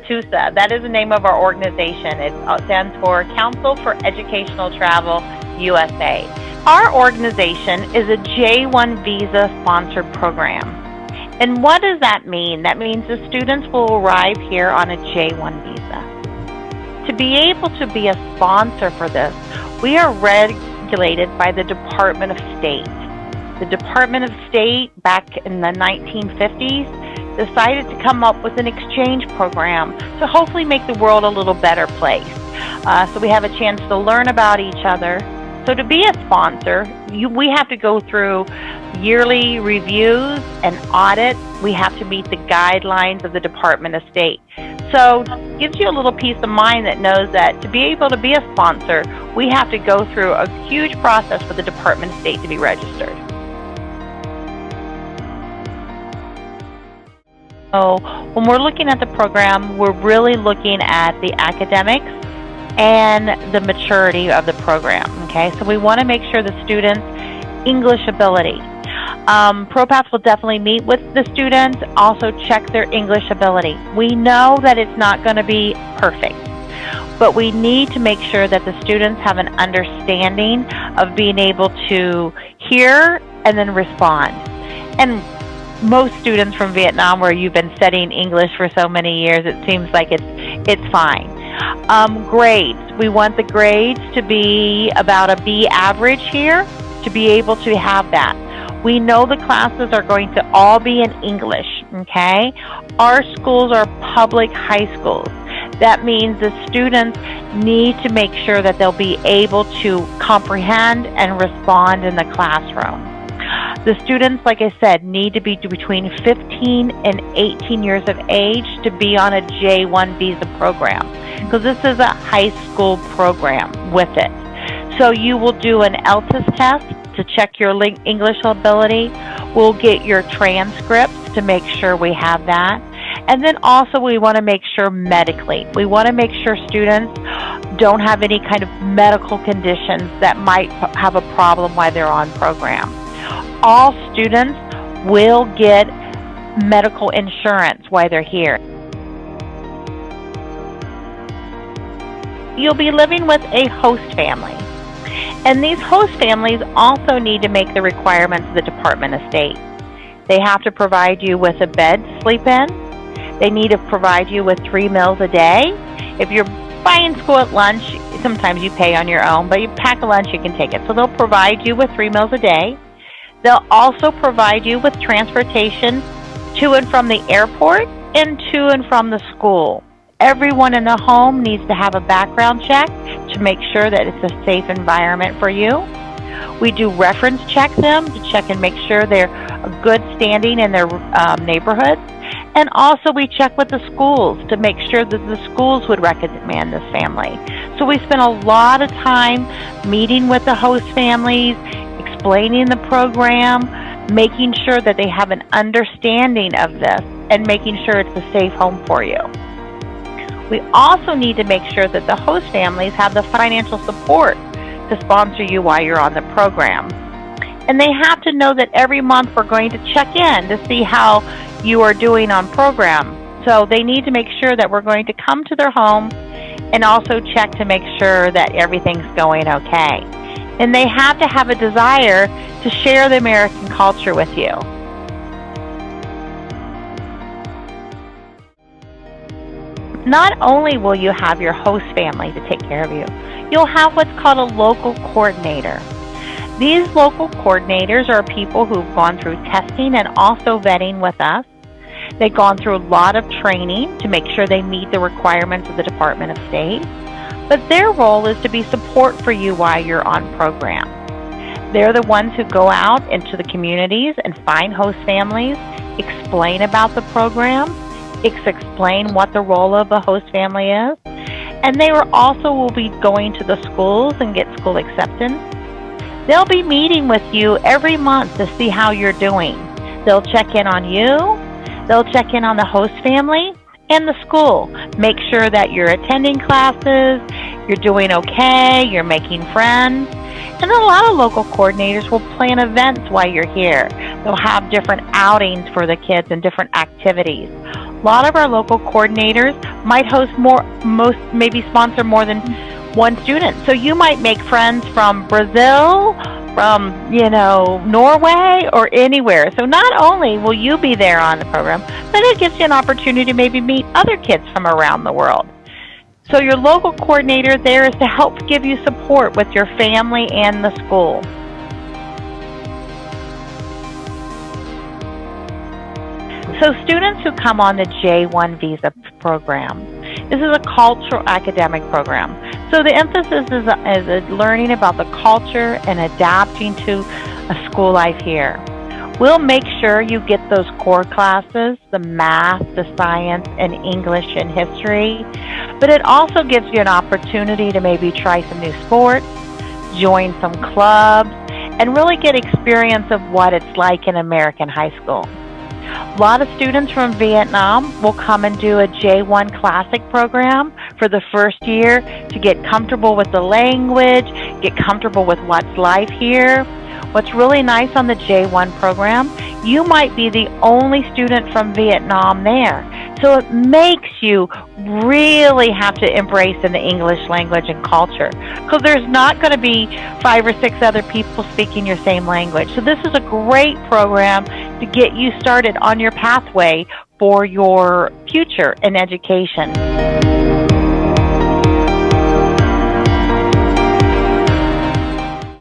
CETUSA. That is the name of our organization. It stands for Council for Educational Travel USA. Our organization is a J1 visa sponsored program. And what does that mean? That means the students will arrive here on a J1 visa. To be able to be a sponsor for this, we are regulated by the Department of State. The Department of State, back in the 1950s, decided to come up with an exchange program to hopefully make the world a little better place. So we have a chance to learn about each other. So to be a sponsor, we have to go through yearly reviews and audits. We have to meet the guidelines of the Department of State. So it gives you a little peace of mind that knows that to be able to be a sponsor, we have to go through a huge process for the Department of State to be registered. So when we're looking at the program, we're really looking at the academics and the maturity of the program, okay? So we want to make sure the students' English ability. ProPath will definitely meet with the students, also check their English ability. We know that it's not going to be perfect, but we need to make sure that the students have an understanding of being able to hear and then respond. And most students from Vietnam, where you've been studying English for so many years, it seems like it's fine. Grades. We want the grades to be about a B average here to be able to have that. We know the classes are going to all be in English, okay? Our schools are public high schools. That means the students need to make sure that they'll be able to comprehend and respond in the classroom. The students, like I said, need to be between 15 and 18 years of age to be on a J1 visa program, because this is a high school program with it. So you will do an LTIS test to check your English ability. We'll get your transcripts to make sure we have that. And then also we want to make sure medically. We want to make sure students don't have any kind of medical conditions that might have a problem while they're on program. All students will get medical insurance while they're here. You'll be living with a host family. And these host families also need to make the requirements of the Department of State. They have to provide you with a bed to sleep in. They need to provide you with 3 meals a day. If you're buying school at lunch, sometimes you pay on your own, but you pack a lunch, you can take it. So they'll provide you with 3 meals a day. They'll also provide you with transportation to and from the airport and to and from the school. Everyone in the home needs to have a background check to make sure that it's a safe environment for you. We do reference check them to check and make sure they're a good standing in their neighborhoods. And also we check with the schools to make sure that the schools would recommend this family. So we spend a lot of time meeting with the host families, explaining the program, making sure that they have an understanding of this, and making sure it's a safe home for you. We also need to make sure that the host families have the financial support to sponsor you while you're on the program. And they have to know that every month we're going to check in to see how you are doing on program. So they need to make sure that we're going to come to their home and also check to make sure that everything's going okay. And they have to have a desire to share the American culture with you. Not only will you have your host family to take care of you, you'll have what's called a local coordinator. These local coordinators are people who've gone through testing and also vetting with us. They've gone through a lot of training to make sure they meet the requirements of the Department of State. But their role is to be support for you while you're on program. They're the ones who go out into the communities and find host families, explain about the program, explain what the role of a host family is, and they will be going to the schools and get school acceptance. They'll be meeting with you every month to see how you're doing. They'll check in on you, they'll check in on the host family and the school. Make sure that you're attending classes, you're doing okay, you're making friends. And a lot of local coordinators will plan events while you're here. They'll have different outings for the kids and different activities. lot of our local coordinators might maybe sponsor more than one student. So you might make friends from Brazil, from, Norway, or anywhere. So not only will you be there on the program, but it gives you an opportunity to maybe meet other kids from around the world. So your local coordinator there is to help give you support with your family and the school. So students who come on the J1 visa program, this is a cultural academic program. So the emphasis is learning about the culture and adapting to a school life here. We'll make sure you get those core classes, the math, the science, and English and history. But it also gives you an opportunity to maybe try some new sports, join some clubs, and really get experience of what it's like in American high school. A lot of students from Vietnam will come and do a J1 Classic program for the first year to get comfortable with the language, get comfortable with what's life here. What's really nice on the J1 program, you might be the only student from Vietnam there. So it makes you really have to embrace in the English language and culture, because there's not going to be 5 or 6 other people speaking your same language. So this is a great program to get you started on your pathway for your future in education.